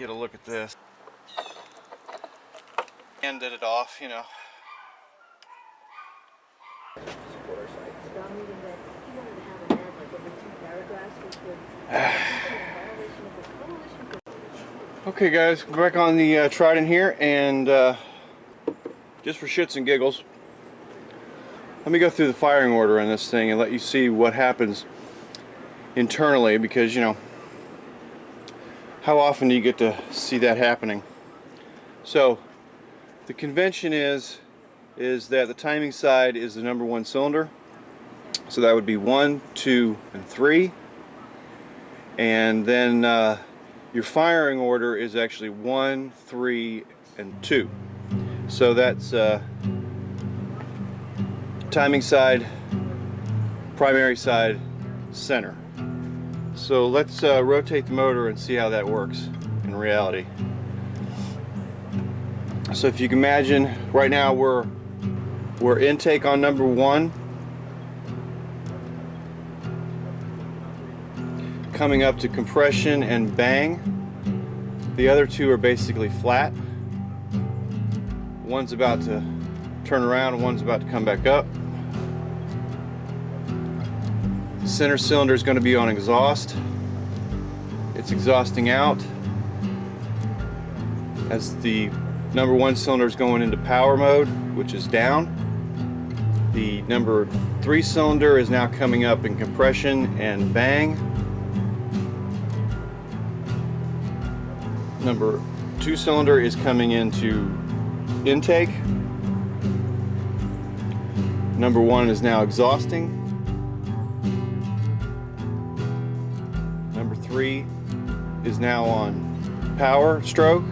get a look at this. Ended it off, you know. Okay guys, we're back on the Trident here, and just for shits and giggles, let me go through the firing order on this thing and let you see what happens internally, because you know, how often do you get to see that happening? So the convention is that the timing side is the number one cylinder, so that would be 1, 2, and 3, and then your firing order is actually 1, 3, and 2. So that's timing side, primary side, center. So let's rotate the motor and see how that works in reality. So if you can imagine, right now we're intake on number 1, coming up to compression and bang. The other two are basically flat. One's about to turn around and one's about to come back up. The center cylinder is going to be on exhaust. It's exhausting out as the number 1 cylinder is going into power mode, which is down. The number 3 cylinder is now coming up in compression and bang. Number 2 cylinder is coming into intake. Number 1 is now exhausting. Number 3 is now on power stroke.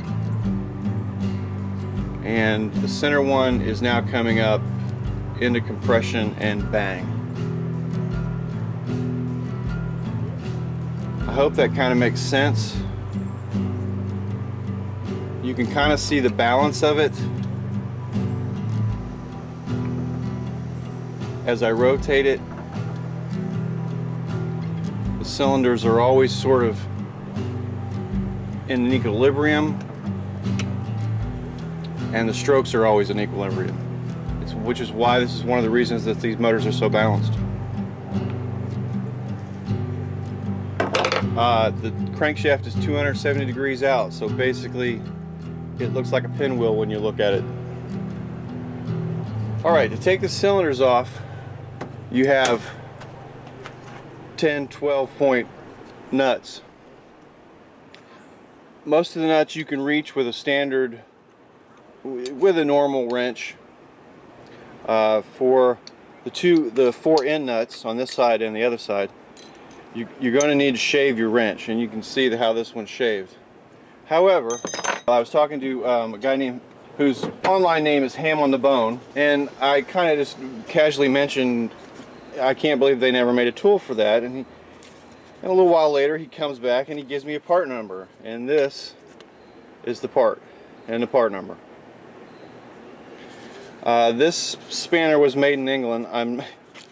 And the center one is now coming up into compression and bang. I hope that kind of makes sense. You can kind of see the balance of it as I rotate it. The cylinders are always sort of in an equilibrium, and the strokes are always in equilibrium, which is why this is one of the reasons that these motors are so balanced. The crankshaft is 270 degrees out, so basically it looks like a pinwheel when you look at it. Alright, to take the cylinders off, you have 10, 12 point nuts. Most of the nuts you can reach with a normal wrench. For the 4 end nuts on this side and the other side, you're going to need to shave your wrench, and you can see how this one's shaved. However, I was talking to a guy whose online name is Ham on the Bone, and I kind of just casually mentioned, I can't believe they never made a tool for that, and a little while later he comes back and he gives me a part number, and this is the part and the part number. This spanner was made in England. I'm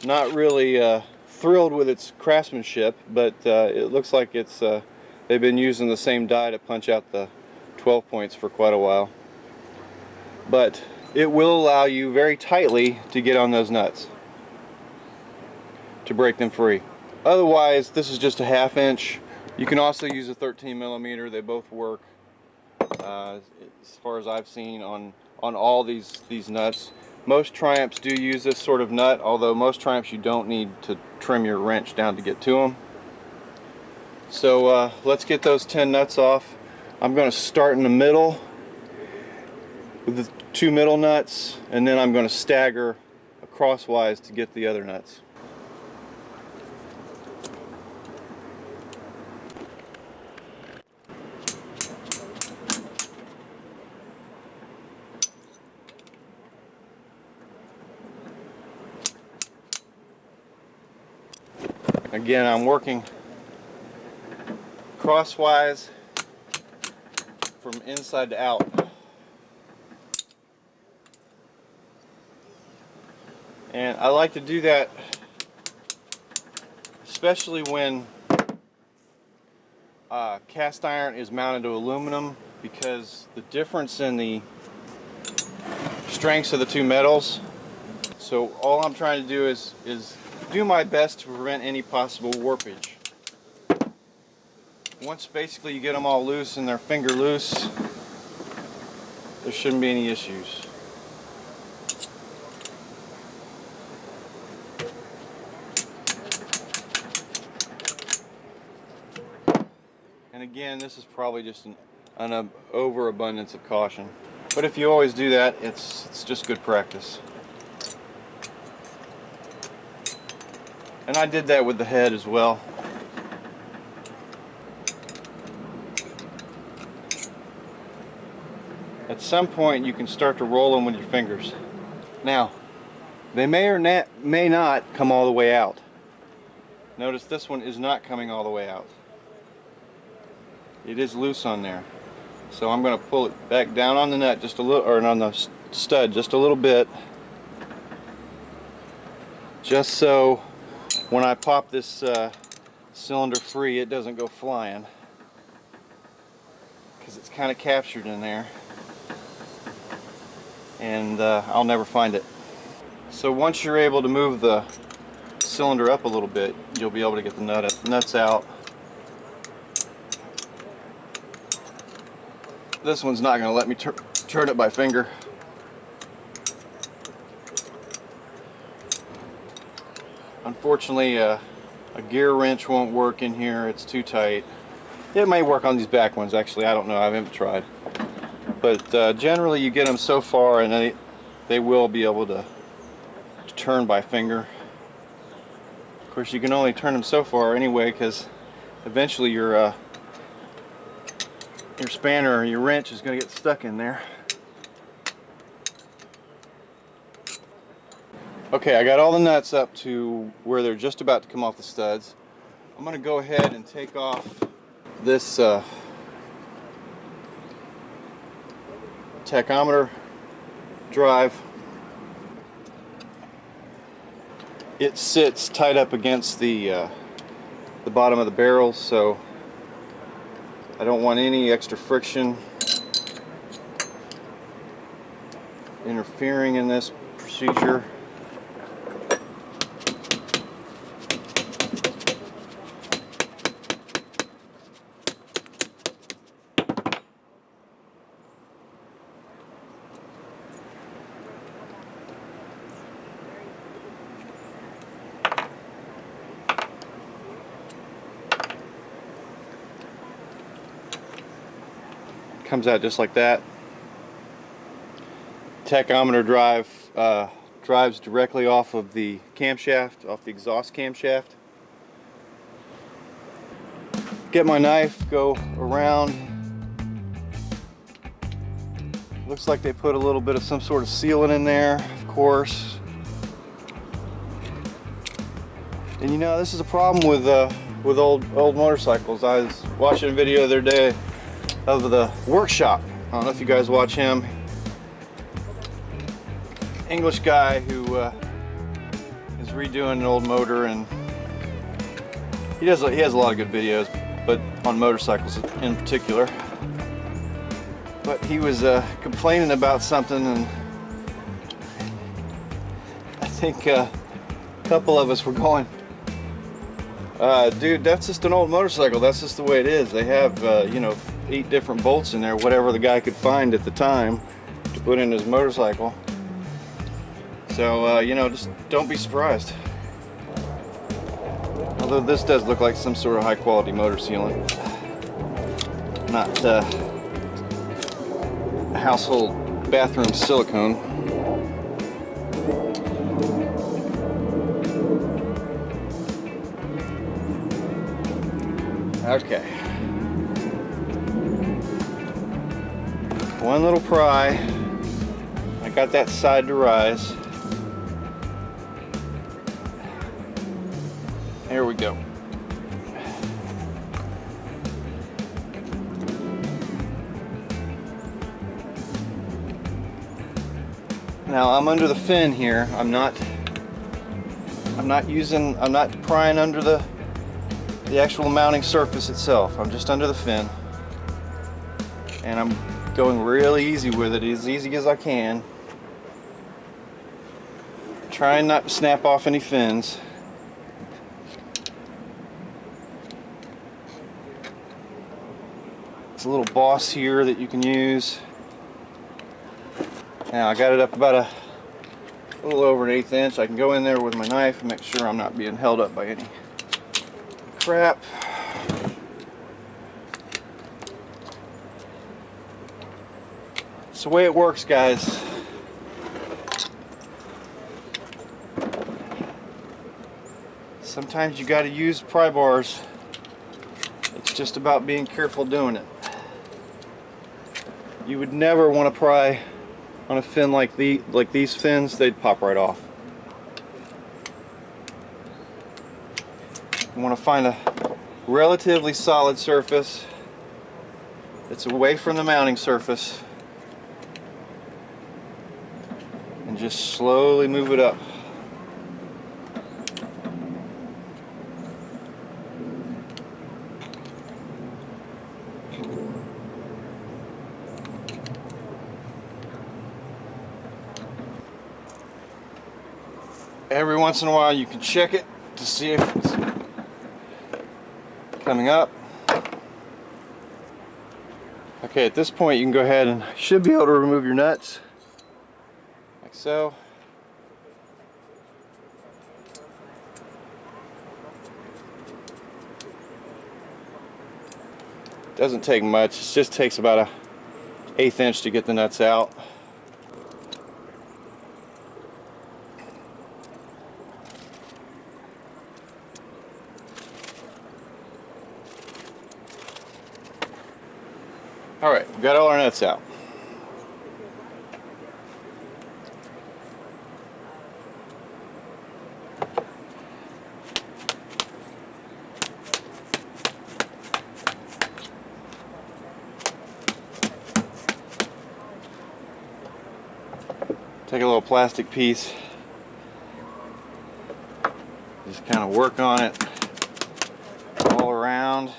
not really thrilled with its craftsmanship, but it looks like it's they've been using the same die to punch out the 12 points for quite a while. But it will allow you very tightly to get on those nuts to break them free. Otherwise, this is just a 1/2 inch. You can also use a 13 millimeter. They both work as far as I've seen on all these nuts. Most Triumphs do use this sort of nut, although most Triumphs you don't need to trim your wrench down to get to them. So let's get those 10 nuts off. I'm going to start in the middle with the 2 middle nuts, and then I'm going to stagger crosswise to get the other nuts. Again, I'm working crosswise from inside to out. And I like to do that especially when cast iron is mounted to aluminum because the difference in the strengths of the two metals. So all I'm trying to do is do my best to prevent any possible warpage. Once basically you get them all loose and they're finger loose, there shouldn't be any issues. And again, this is probably just an overabundance of caution. But if you always do that, it's just good practice. And I did that with the head as well. At some point you can start to roll them with your fingers. Now, they may or may not come all the way out. Notice this one is not coming all the way out. It is loose on there. So I'm going to pull it back down on the nut just a little, or on the stud just a little bit. Just so when I pop this cylinder free, it doesn't go flying. Because it's kind of captured in there. And I'll never find it. So once you're able to move the cylinder up a little bit, you'll be able to get the nuts out. This one's not going to let me turn it by finger. Unfortunately, a gear wrench won't work in here. It's too tight. It may work on these back ones, actually. I don't know. I haven't tried. But generally you get them so far and they will be able to turn by finger. Of course, you can only turn them so far anyway, because eventually your spanner or your wrench is going to get stuck in there. Okay, I got all the nuts up to where they're just about to come off the studs. I'm going to go ahead and take off this tachometer drive. It sits tight up against the bottom of the barrel, so I don't want any extra friction interfering in this procedure. Comes out just like that. Tachometer drive drives directly off of the camshaft, off the exhaust camshaft. Get my knife, go around. Looks like they put a little bit of some sort of sealant in there, of course. And you know, this is a problem with old motorcycles. I was watching a video the other day of the Workshop. I don't know if you guys watch him. English guy who is redoing an old motor, and he has a lot of good videos, but on motorcycles in particular. But he was complaining about something, and I think a couple of us were going, dude, that's just an old motorcycle. That's just the way it is. They have you know, 8 different bolts in there, whatever the guy could find at the time to put in his motorcycle. So you know, just don't be surprised. Although this does look like some sort of high quality motor sealant, not household bathroom silicone. Okay. One little pry. I got that side to rise. There we go. Now I'm under the fin here. I'm not prying under the the actual mounting surface itself. I'm just under the fin, and I'm going really easy with it, as easy as I can. Trying not to snap off any fins. It's a little boss here that you can use. Now I got it up about a little over an 1/8 inch. I can go in there with my knife and make sure I'm not being held up by any crap. It's the way it works, guys. Sometimes you got to use pry bars. It's just about being careful doing it. You would never want to pry on a fin like these fins. They'd pop right off. You want to find a relatively solid surface that's away from the mounting surface, and just slowly move it up. Every once in a while you can check it to see if it's coming up. Okay, at this point you can go ahead and should be able to remove your nuts, like so. Doesn't take much, it just takes about a 1/8 inch to get the nuts out. Alright, we've got all our nuts out. Take a little plastic piece, just kind of work on it all around.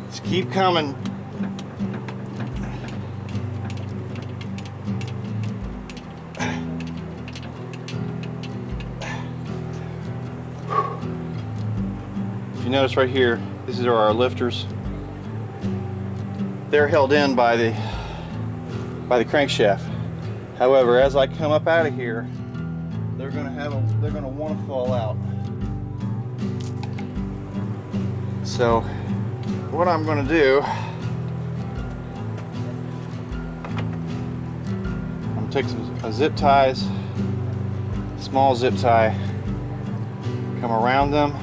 Just keep coming. If you notice right here, these are our lifters. They're held in by the crankshaft. However, as I come up out of here, they're going to want to fall out. So what I'm going to do, I'm going to take some zip ties, small zip tie, come around them,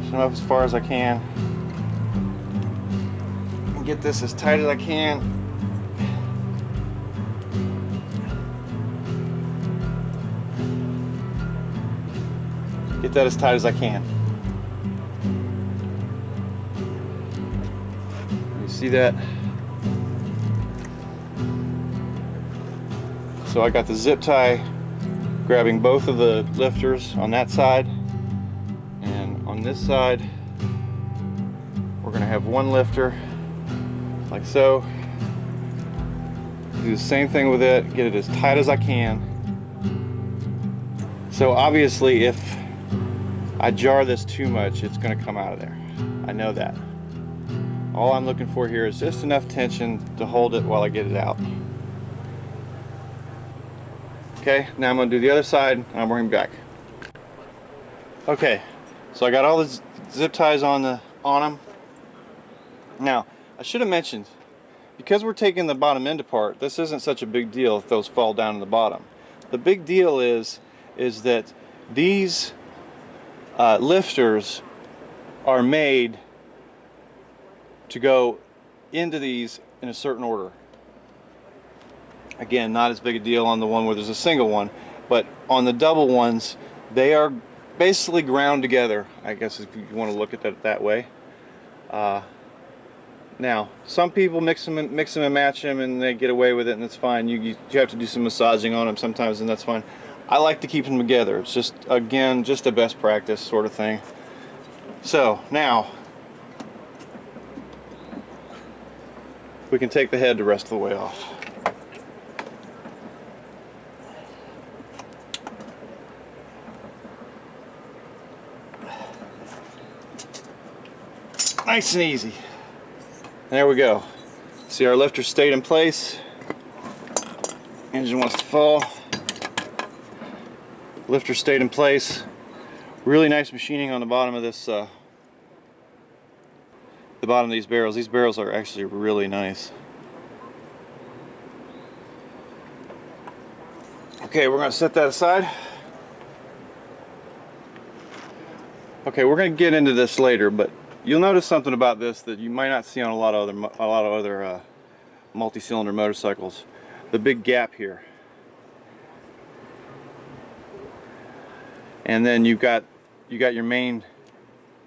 push them up as far as I can, and get this as tight as I can. Get that as tight as I can. You see that? So I got the zip tie grabbing both of the lifters on that side, and on this side we're going to have one lifter like so. Do the same thing with it, get it as tight as I can. So obviously if I jar this too much, it's going to come out of there. I know that. All I'm looking for here is just enough tension to hold it while I get it out. Okay, now I'm going to do the other side and I'll bring it back. Okay, so I got all the zip ties on them. Now, I should have mentioned, because we're taking the bottom end apart, this isn't such a big deal if those fall down in the bottom. The big deal is is that these lifters are made to go into these in a certain order. Again, not as big a deal on the one where there's a single one, but on the double ones, they are basically ground together, I guess, if you want to look at that that way. Now, some people mix them and match them, and they get away with it, and it's fine. You have to do some massaging on them sometimes, and that's fine. I like to keep them together. It's just, again, just a best practice sort of thing. So now we can take the head the rest of the way off. Nice and easy. There we go. See, our lifter stayed in place. Engine wants to fall. Lifter stayed in place. Really nice machining on the bottom of this, the bottom of these barrels. These barrels are actually really nice. Okay, we're going to set that aside. Okay, we're going to get into this later, but you'll notice something about this that you might not see on a lot of other multi-cylinder motorcycles. The big gap here, and then you've got your main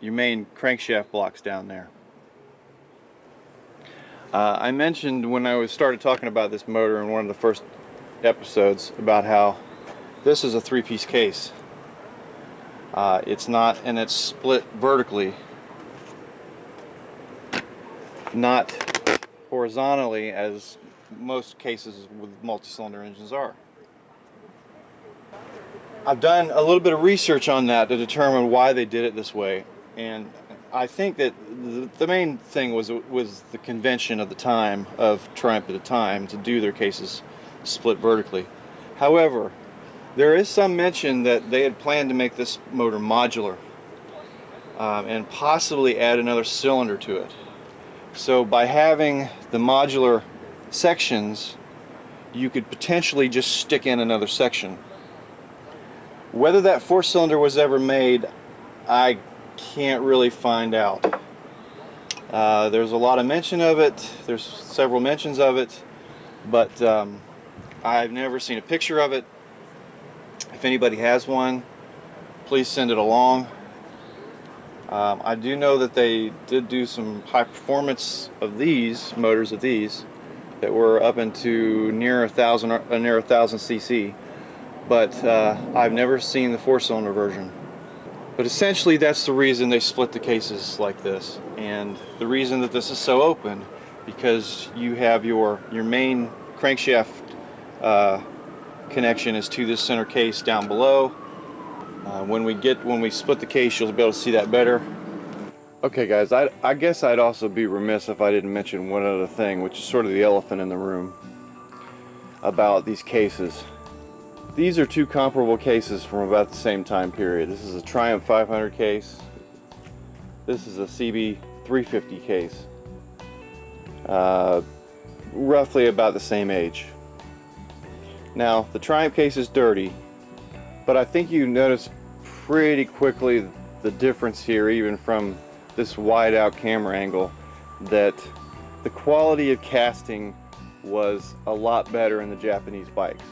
crankshaft blocks down there. I mentioned when I started talking about this motor in one of the first episodes about how this is a three-piece case. It's not, and it's split vertically, not horizontally as most cases with multi-cylinder engines are. I've done a little bit of research on that to determine why they did it this way, and I think that the main thing was the convention of the time of Triumph at the time to do their cases split vertically. However, there is some mention that they had planned to make this motor modular and possibly add another cylinder to it. So by having the modular sections, you could potentially just stick in another section. Whether that four-cylinder was ever made, I can't really find out. There's a lot of mention of it. There's several mentions of it, but I've never seen a picture of it. If anybody has one, please send it along. I do know that they did do some high performance of these motors that were up into near 1,000 cc, but I've never seen the four-cylinder version. But essentially, that's the reason they split the cases like this, and the reason that this is so open, because you have your main crankshaft connection is to this center case down below. When we split the case, you'll be able to see that better. Okay guys, I guess I'd also be remiss if I didn't mention one other thing, which is sort of the elephant in the room about these cases. These are two comparable cases from about the same time period. This is a Triumph 500 case. This is a CB 350 case. Roughly about the same age. Now, the Triumph case is dirty, but I think you notice pretty quickly the difference here, even from this wide out camera angle, that the quality of casting was a lot better in the Japanese bikes.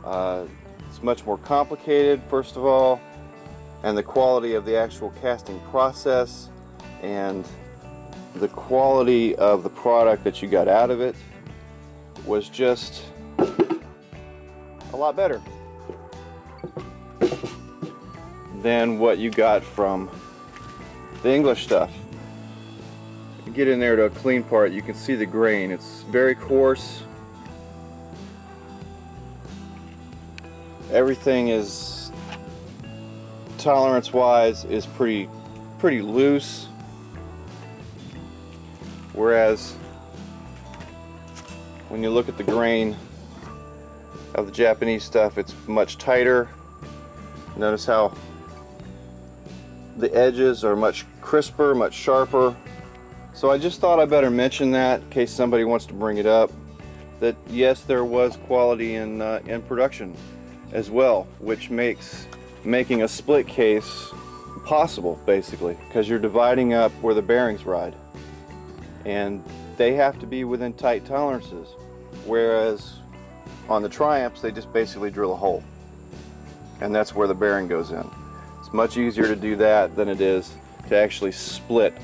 It's much more complicated, first of all, and the quality of the actual casting process and the quality of the product that you got out of it was just a lot better than what you got from the English stuff. You get in there to a clean part, you can see the grain. It's very coarse. Everything is, tolerance wise, is pretty loose, whereas when you look at the grain of the Japanese stuff, it's much tighter. Notice how the edges are much crisper, much sharper. So I just thought I better mention that in case somebody wants to bring it up, that yes, there was quality in production. as well, which makes making a split case possible, basically, because you're dividing up where the bearings ride, and they have to be within tight tolerances, whereas on the Triumphs they just basically drill a hole and that's where the bearing goes in. It's much easier to do that than it is to actually split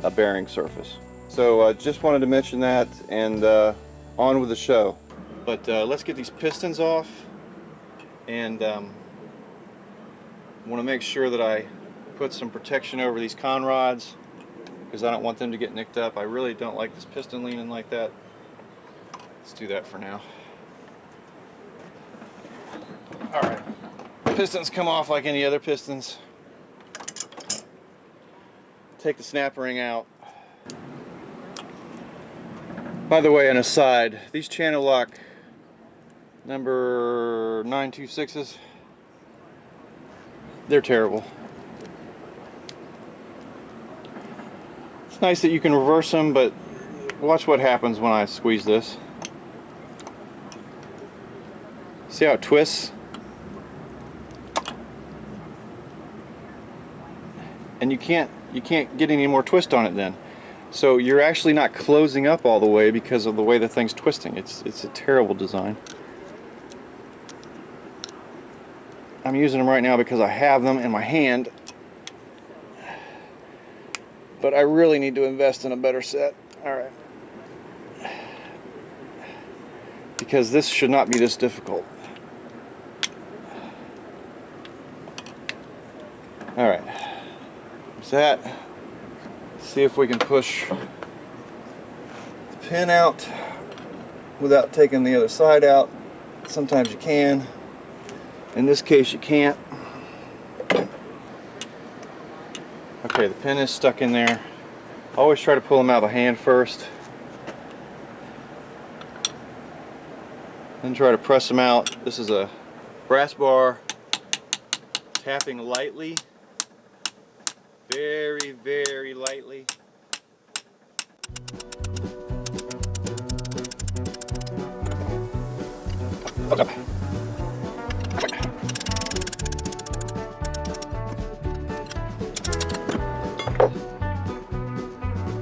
a bearing surface. So just wanted to mention that, and on with the show. But let's get these pistons off, and want to make sure that I put some protection over these con rods because I don't want them to get nicked up. I really don't like this piston leaning like that. Let's do that for now. Alright, pistons come off like any other pistons. Take the snap ring out. By the way, an aside, these channel lock number 926s, they're terrible. It's nice that you can reverse them, but watch what happens when I squeeze this. See how it twists? And you can't get any more twist on it then. So you're actually not closing up all the way because of the way the thing's twisting. It's a terrible design. I'm using them right now because I have them in my hand, but I really need to invest in a better set. Alright. Because this should not be this difficult. Alright. There's that. See if we can push the pin out without taking the other side out. Sometimes you can. In this case you can't. Okay, the pin is stuck in there. Always try to pull them out of the hand first. Then try to press them out. This is a brass bar. Tapping lightly. Very, very lightly.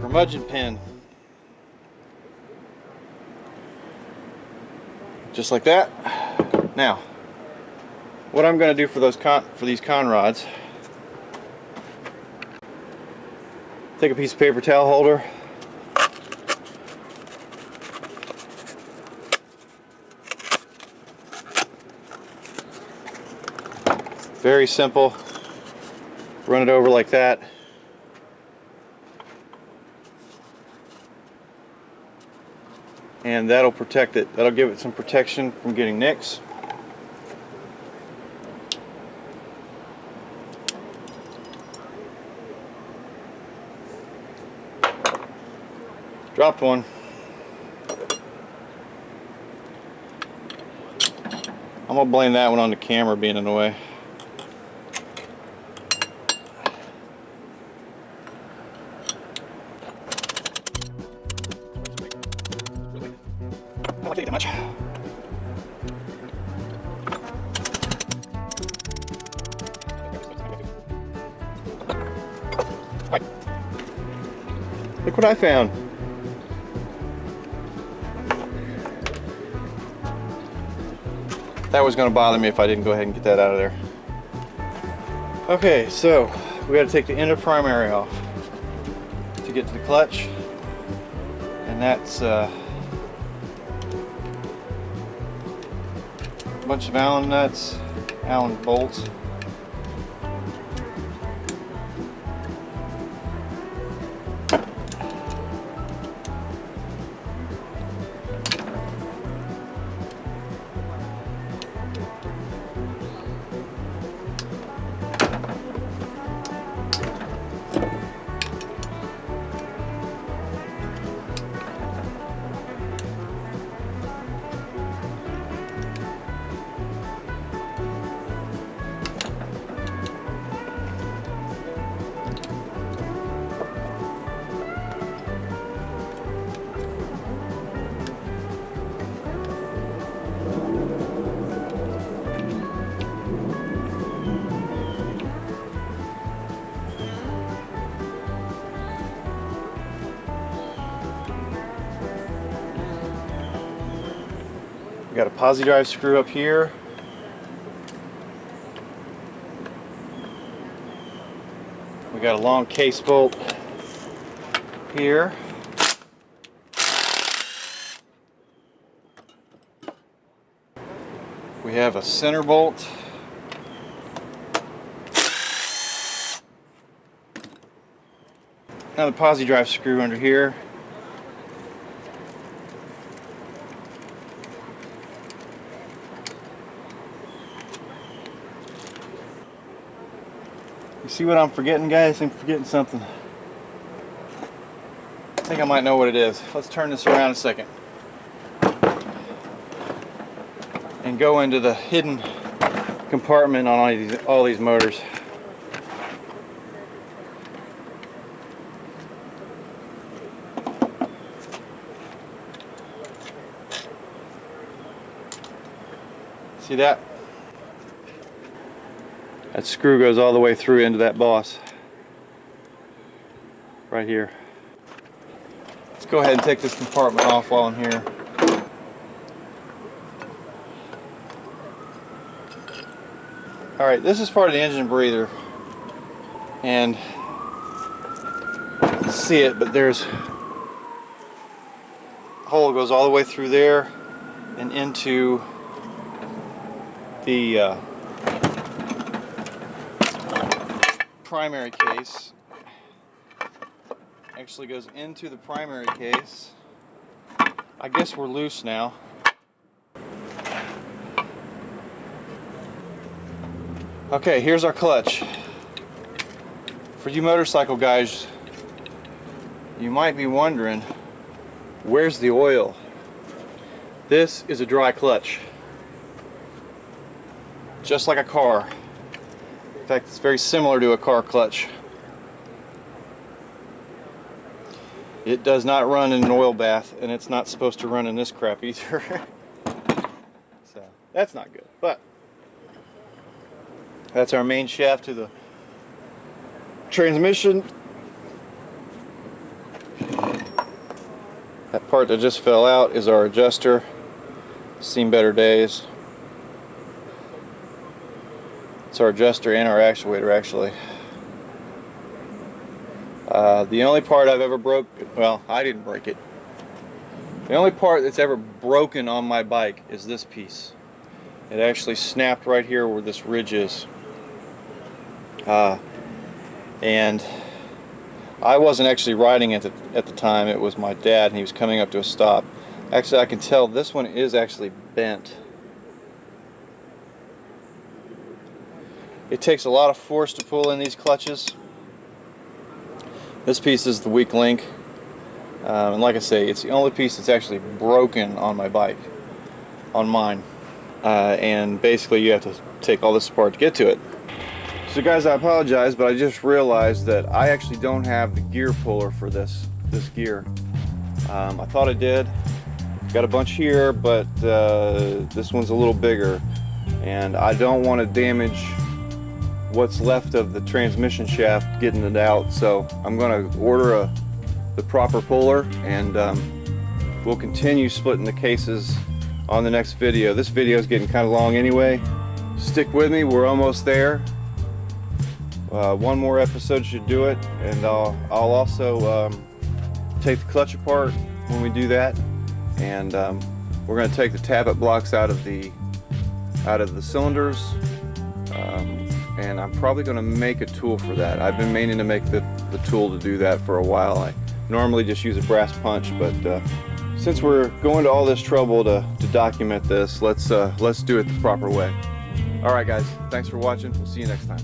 Curmudgeon pin. Just like that. Now, what I'm going to do for these con rods, take a piece of paper towel holder, very simple, run it over like that, and that'll protect it. That'll give it some protection from getting nicks. Dropped one. I'm gonna blame that one on the camera being in the way. I don't like it that much. Look what I found. That was going to bother me if I didn't go ahead and get that out of there. Okay, so we got to take the end of primary off to get to the clutch, and that's a bunch of Allen nuts, Allen bolts. got a posi drive screw up here. We got a long case bolt here. We have a center bolt. Another posi drive screw under here. You see what I'm forgetting, guys? I'm forgetting something. I think I might know what it is. Let's turn this around a second and go into the hidden compartment on all these motors. See that? That screw goes all the way through into that boss right here. Let's go ahead and take this compartment off while I'm here. Alright, this is part of the engine breather, and you can see it, but there's a hole that goes all the way through there and into the primary case. Actually goes into the primary case. I guess we're loose now. Okay, here's our clutch. For you motorcycle guys, you might be wondering, where's the oil? This is a dry clutch, just like a car. In fact, it's very similar to a car clutch. It does not run in an oil bath, and it's not supposed to run in this crap either. So that's not good, but that's our main shaft to the transmission. That part that just fell out is our adjuster. Seen better days. It's our adjuster and our actuator, actually. The only part I've ever broke, well, I didn't break it. The only part that's ever broken on my bike is this piece. It actually snapped right here where this ridge is. And I wasn't actually riding it at the time. It was my dad, and he was coming up to a stop. Actually, I can tell this one is actually bent. It takes a lot of force to pull in these clutches. This piece is the weak link, and like I say, it's the only piece that's actually broken on my bike, on mine. And basically you have to take all this apart to get to it. So guys, I apologize, but I just realized that I actually don't have the gear puller for this gear. I thought I did. Got a bunch here, but this one's a little bigger, and I don't want to damage what's left of the transmission shaft getting it out, so I'm going to order the proper puller, and we'll continue splitting the cases on the next video. This video is getting kind of long anyway. Stick with me, we're almost there. One more episode should do it, and I'll also take the clutch apart when we do that, and we're going to take the tappet blocks out of the cylinders, and I'm probably going to make a tool for that. I've been meaning to make the tool to do that for a while. I normally just use a brass punch, but since we're going to all this trouble to document this, let's do it the proper way. All right, guys, thanks for watching. We'll see you next time.